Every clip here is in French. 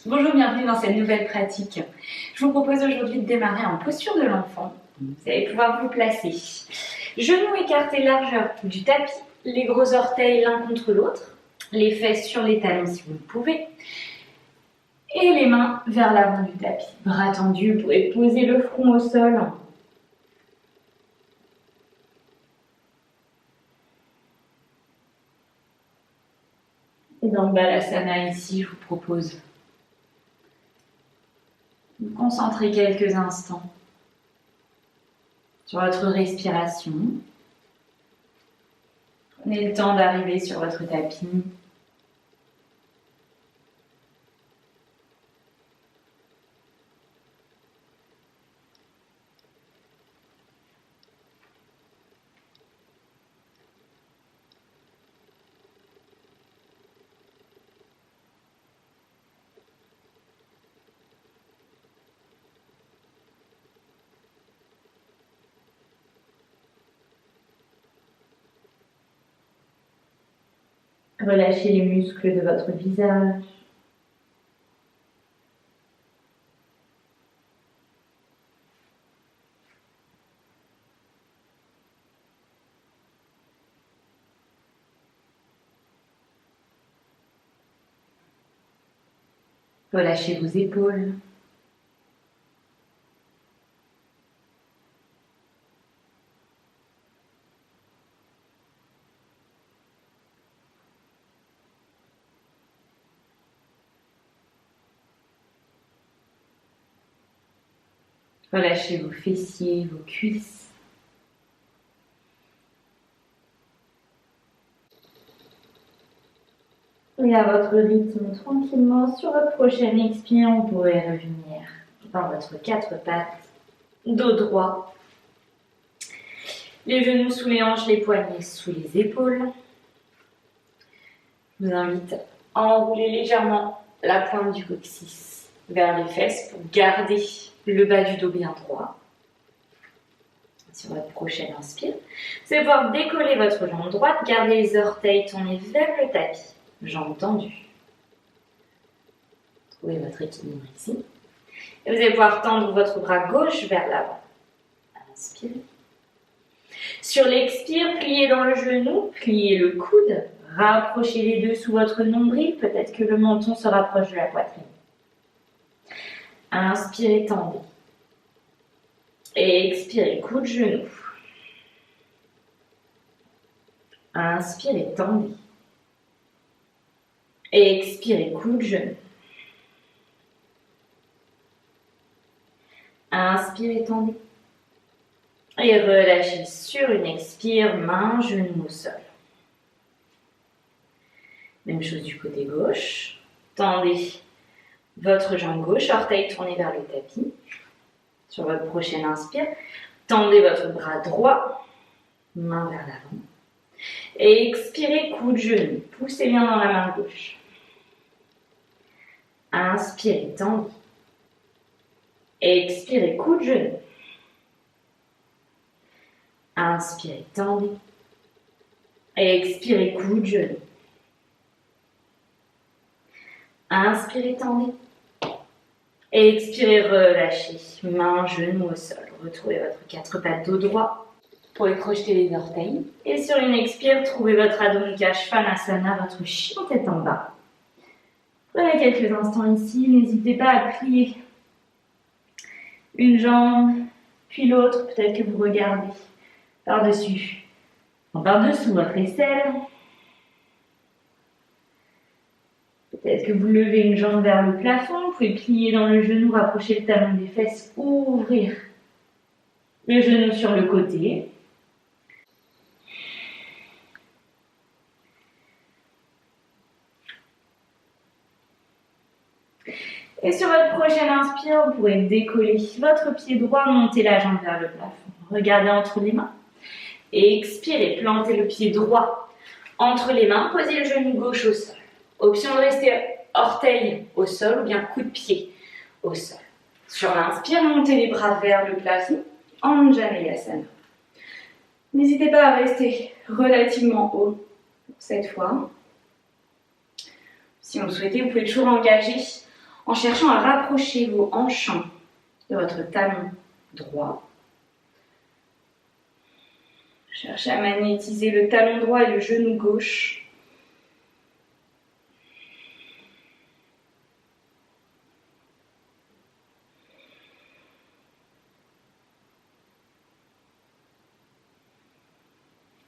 Bonjour, bienvenue dans cette nouvelle pratique. Je vous propose aujourd'hui de démarrer en posture de l'enfant. Vous allez pouvoir vous placer. Genoux écartés largeur du tapis, les gros orteils l'un contre l'autre, les fesses sur les talons si vous le pouvez, et les mains vers l'avant du tapis. Bras tendus, vous pouvez poser le front au sol. Et dans le Balasana ici, je vous propose de vous concentrer quelques instants sur votre respiration. Prenez le temps d'arriver sur votre tapis. Relâchez les muscles de votre visage. Relâchez vos épaules. Relâchez vos fessiers, vos cuisses. Et à votre rythme, tranquillement, sur votre prochaine expire, vous pourrez revenir dans votre quatre pattes, dos droit. Les genoux sous les hanches, les poignets sous les épaules. Je vous invite à enrouler légèrement la pointe du coccyx vers les fesses pour garder le bas du dos bien droit. Sur votre prochaine inspire, vous allez pouvoir décoller votre jambe droite, garder les orteils tournés vers le tapis, jambes tendues. Trouvez votre équilibre ici. Et vous allez pouvoir tendre votre bras gauche vers l'avant. Inspirez. Sur l'expire, pliez dans le genou, pliez le coude, rapprochez les deux sous votre nombril, peut-être que le menton se rapproche de la poitrine. Inspirez, tendez. Et expirez, coude, genou. Inspirez, tendez. Et expirez, coude, genou. Inspirez, tendez. Et relâchez sur une expire, main, genou au sol. Même chose du côté gauche. Tendez votre jambe gauche, orteil tourné vers le tapis. Sur votre prochaine inspire, tendez votre bras droit, main vers l'avant. Et expirez, coude, genou. Poussez bien dans la main gauche. Inspirez, tendez. Et expirez, coude, genou. Inspirez, tendez. Et expirez, coude, genou. Inspirez, tendez. Et expirez, relâchez. Main, genou au sol. Retrouvez votre quatre pattes dos droit. Vous pouvez crocheter les orteils. Et sur une expire, trouvez votre Adho Mukha Svanasana, votre chien tête en bas. Prenez quelques instants ici. N'hésitez pas à plier une jambe, puis l'autre. Peut-être que vous regardez par-dessus, par-dessous votre aisselle. Peut-être que vous levez une jambe vers le plafond, vous pouvez plier dans le genou, rapprocher le talon des fesses, ouvrir le genou sur le côté. Et sur votre prochaine inspire, vous pourrez décoller votre pied droit, monter la jambe vers le plafond. Regardez entre les mains. Et expirez, plantez le pied droit entre les mains, posez le genou gauche au sol. Option de rester orteil au sol ou bien coup de pied au sol. Sur l'inspire, montez les bras vers le plafond, Anjaneyasana. N'hésitez pas à rester relativement haut cette fois. Si vous le souhaitez, vous pouvez toujours engager en cherchant à rapprocher vos hanches de votre talon droit. Cherchez à magnétiser le talon droit et le genou gauche.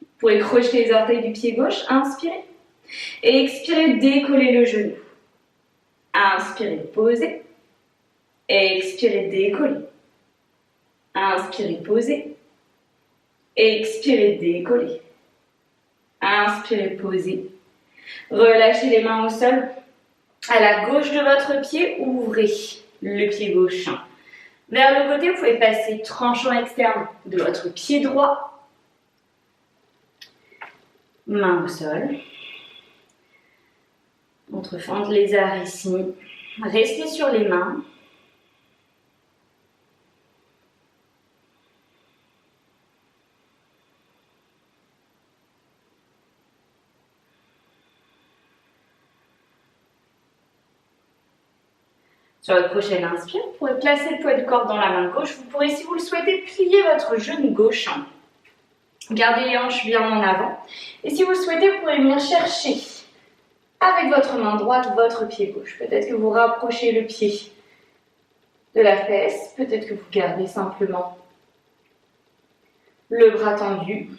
Vous pouvez crocheter les orteils du pied gauche, inspirez. Et expirez, décollez le genou. Inspirez, posez. Expirez, décollez. Inspirez, posez. Expirez, décollez. Inspirez, posez. Relâchez les mains au sol. À la gauche de votre pied, ouvrez le pied gauche. Vers le côté, vous pouvez passer tranchant externe de votre pied droit. Main au sol. Contrefente les arts ici. Restez sur les mains. Sur votre prochaine inspire, vous pourrez placer le poids du corps dans la main gauche. Vous pourrez, si vous le souhaitez, plier votre genou gauche. Gardez les hanches bien en avant. Et si vous le souhaitez, vous pourrez venir chercher avec votre main droite votre pied gauche. Peut-être que vous rapprochez le pied de la fesse. Peut-être que vous gardez simplement le bras tendu.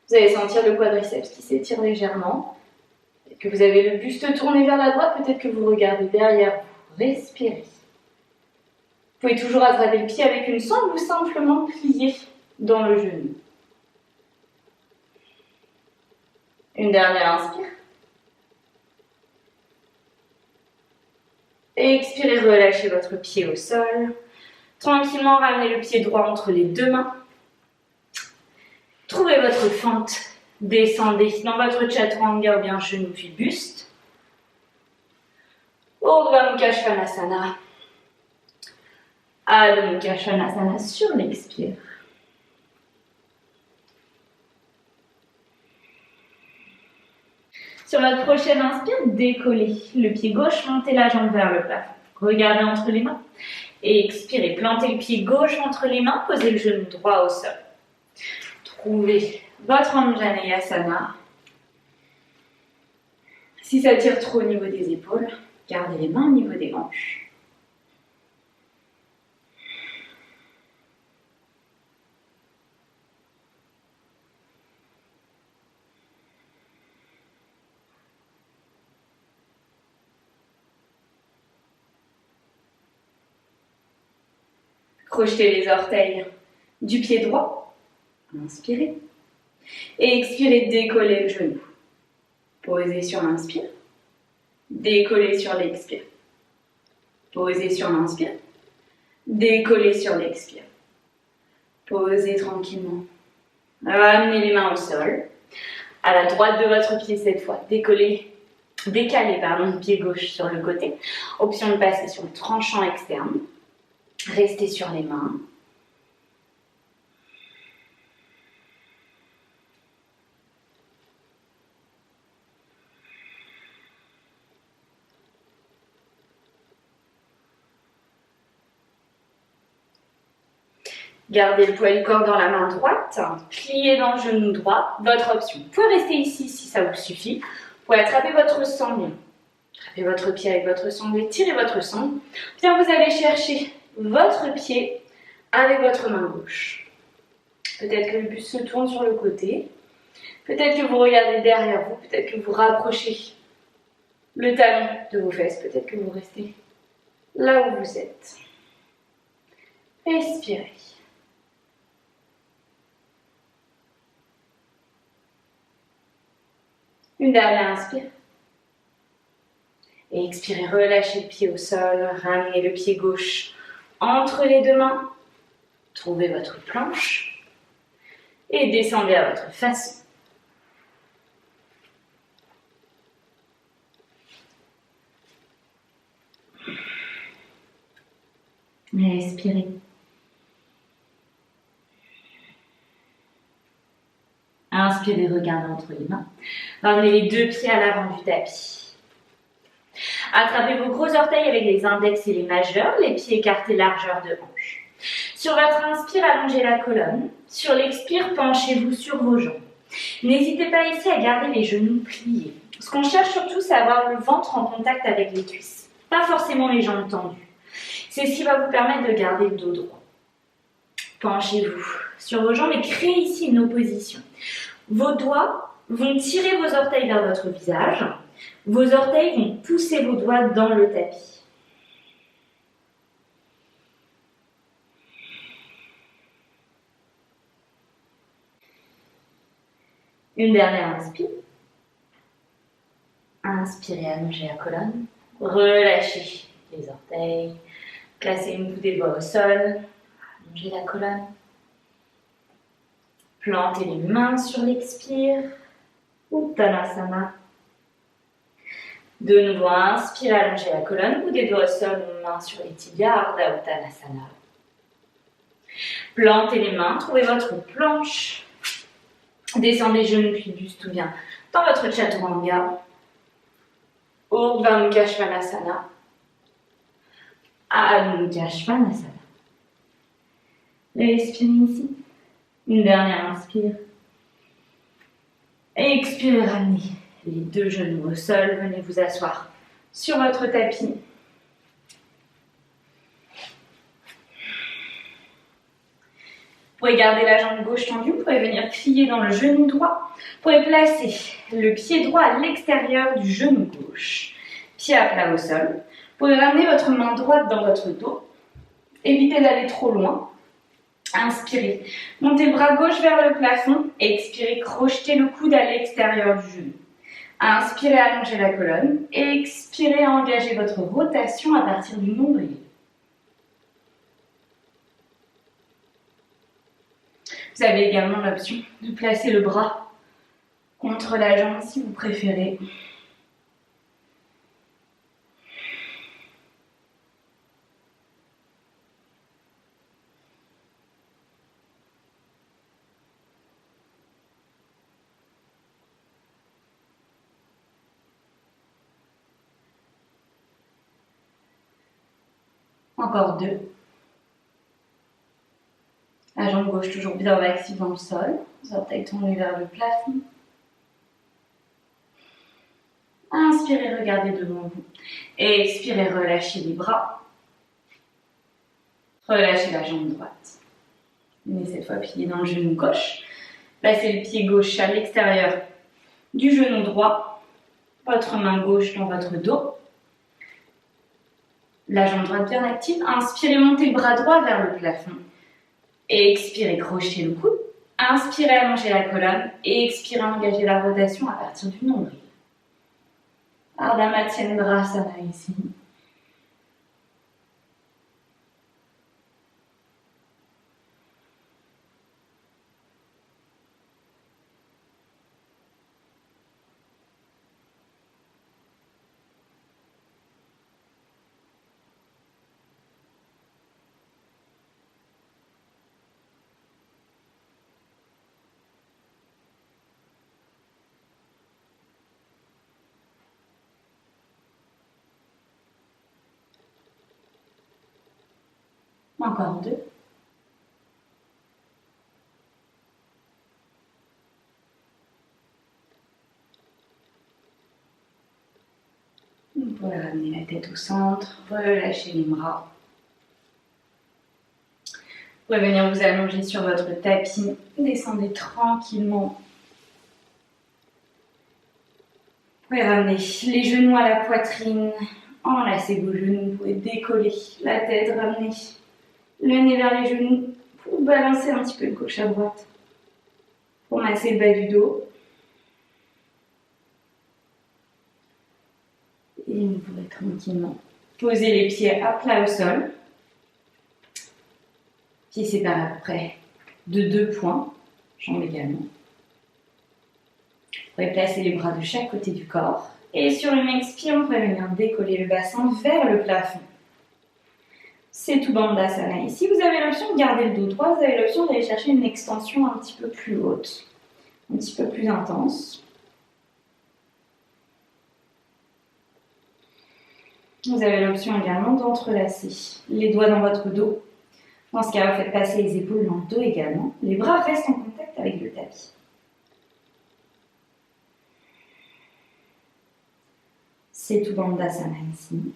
Vous allez sentir le quadriceps qui s'étire légèrement. Peut-être que vous avez le buste tourné vers la droite. Peut-être que vous regardez derrière vous. Respirez. Vous pouvez toujours attraper le pied avec une sangle ou simplement plier dans le genou. Une dernière inspire. Et expirez, relâchez votre pied au sol. Tranquillement, ramenez le pied droit entre les deux mains. Trouvez votre fente. Descendez dans votre chaturanga ou bien genou puis buste. Urdhva Mukha Svanasana. Adho Mukha Svanasana sur l'expire. Sur votre prochaine inspire, décollez le pied gauche, montez la jambe vers le plafond. Regardez entre les mains. Et expirez, plantez le pied gauche entre les mains, posez le genou droit au sol. Trouvez votre Anjaneyasana. Si ça tire trop au niveau des épaules, gardez les mains au niveau des hanches. Crochetez les orteils du pied droit. Inspirez. Et expirez, décollez le genou. Posez sur l'inspire. Décollez sur l'expire. Posez sur l'inspire. Décollez sur l'expire. Posez tranquillement. Ramenez les mains au sol. À la droite de votre pied cette fois. Décalez le pied gauche sur le côté. Option de passer sur le tranchant externe. Restez sur les mains. Gardez le poids du corps dans la main droite, pliez dans le genou droit, votre option. Vous pouvez rester ici si ça vous suffit. Vous pouvez attraper votre sangle, attrapez votre pied avec votre sangle et tirez votre sangle. Puis vous allez chercher votre pied avec votre main gauche. Peut-être que le buste se tourne sur le côté, peut-être que vous regardez derrière vous, peut-être que vous rapprochez le talon de vos fesses, peut-être que vous restez là où vous êtes. Respirez. Une dernière inspire. Et expirez, relâchez le pied au sol, ramenez le pied gauche entre les deux mains. Trouvez votre planche et descendez à votre façon. Respirez. Inspirez, regardez entre les mains. Ramenez les deux pieds à l'avant du tapis. Attrapez vos gros orteils avec les index et les majeurs, les pieds écartés largeur de hanche. Sur votre inspire, allongez la colonne. Sur l'expire, penchez-vous sur vos jambes. N'hésitez pas ici à garder les genoux pliés. Ce qu'on cherche surtout, c'est avoir le ventre en contact avec les cuisses, pas forcément les jambes tendues. C'est ce qui va vous permettre de garder le dos droit. Penchez-vous sur vos jambes et créez ici une opposition. Vos doigts vont tirer vos orteils vers votre visage. Vos orteils vont pousser vos doigts dans le tapis. Une dernière inspire. Inspirez, allongez la colonne. Relâchez les orteils. Placez une bout des doigts au sol. Allongez la colonne. Plantez les mains sur l'expire. Uttanasana. De nouveau, inspirez, allongez la colonne. Bout des doigts au sol, mains sur les tibias. Ardha Uttanasana. Plantez les mains. Trouvez votre planche. Descendez genoux puis buste ou bien dans votre chaturanga. Urdhva Mukha Svanasana. Adho Mukha Svanasana. Respirez ici. Une dernière inspire. Expirez, ramenez les deux genoux au sol. Venez vous asseoir sur votre tapis. Vous pouvez garder la jambe gauche tendue, vous pouvez venir plier dans le genou droit. Vous pouvez placer le pied droit à l'extérieur du genou gauche. Pied à plat au sol. Vous pouvez ramener votre main droite dans votre dos. Évitez d'aller trop loin. Inspirez. Montez le bras gauche vers le plafond. Expirez, crochetez le coude à l'extérieur du genou. Inspirez, allongez la colonne. Expirez, engagez votre rotation à partir du nombril. Vous avez également l'option de placer le bras contre la jambe si vous préférez. Encore deux. La jambe gauche toujours bien active dans le sol. Les orteils tournés vers le plafond. Inspirez, regardez devant vous. Expirez, relâchez les bras. Relâchez la jambe droite. Venez cette fois plier dans le genou gauche. Placez le pied gauche à l'extérieur du genou droit. Votre main gauche dans votre dos. La jambe droite bien active. Inspirez, montez le bras droit vers le plafond. Expirez, crochetez le coude. Inspirez, allongez la colonne. Et expirez, engagez la rotation à partir du nombril. Ardha Matsyendrasana ici. Encore deux. Vous pouvez ramener la tête au centre, relâcher les bras. Vous pouvez venir vous allonger sur votre tapis, descendez tranquillement. Vous pouvez ramener les genoux à la poitrine, enlacez vos genoux, vous pouvez décoller la tête, ramener le nez vers les genoux pour balancer un petit peu de gauche à droite, pour masser le bas du dos. Et vous pourrez tranquillement poser les pieds à plat au sol. Pieds séparés à peu près de 2 points, jambes également. Vous pouvez placer les bras de chaque côté du corps. Et sur une expire, on peut venir décoller le bassin vers le plafond. C'est tout Bandhasana. Ici, vous avez l'option de garder le dos droit, vous avez l'option d'aller chercher une extension un petit peu plus haute, un petit peu plus intense. Vous avez l'option également d'entrelacer les doigts dans votre dos. Dans ce cas, vous faites passer les épaules dans le dos également. Les bras restent en contact avec le tapis. Setu Bandhasana ici.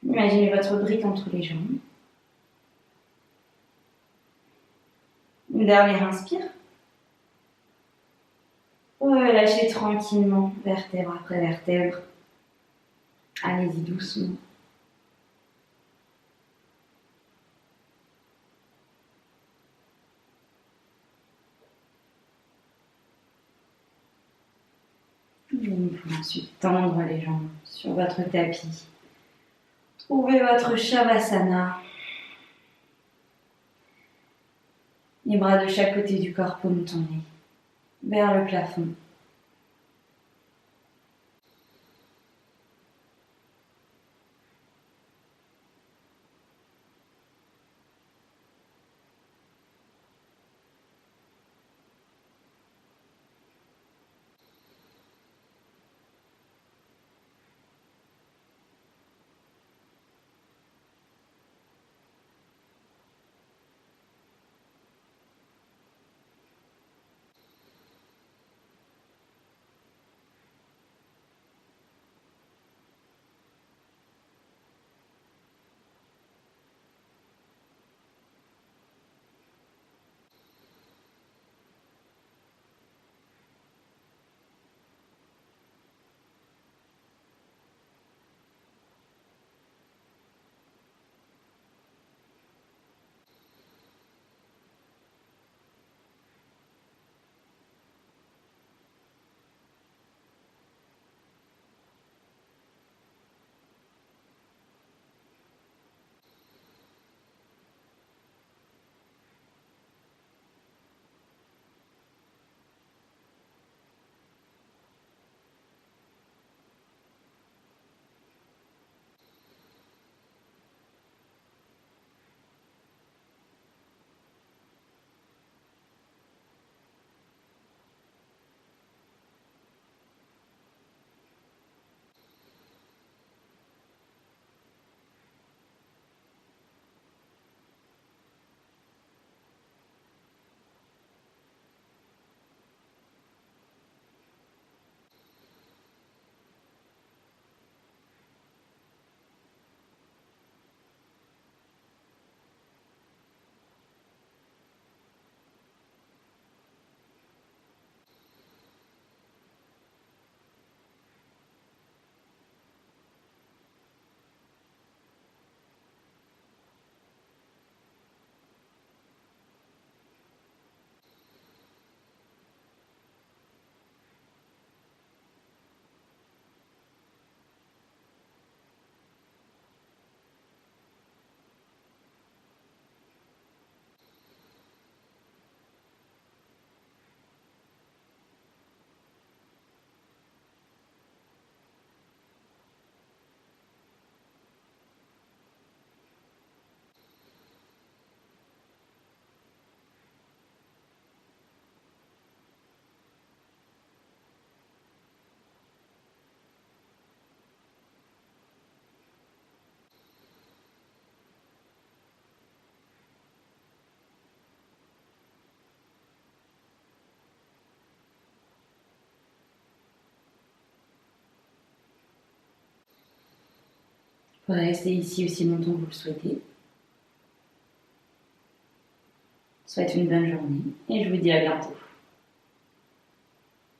Imaginez votre brique entre les jambes. Une dernière inspire. Relâchez tranquillement, vertèbre après vertèbre. Allez-y doucement. Vous pouvez ensuite tendre les jambes sur votre tapis. Trouvez votre Shavasana. Les bras de chaque côté du corps, paume tournée vers le plafond. Vous pouvez rester ici aussi longtemps que vous le souhaitez. Je vous souhaite une bonne journée et je vous dis à bientôt.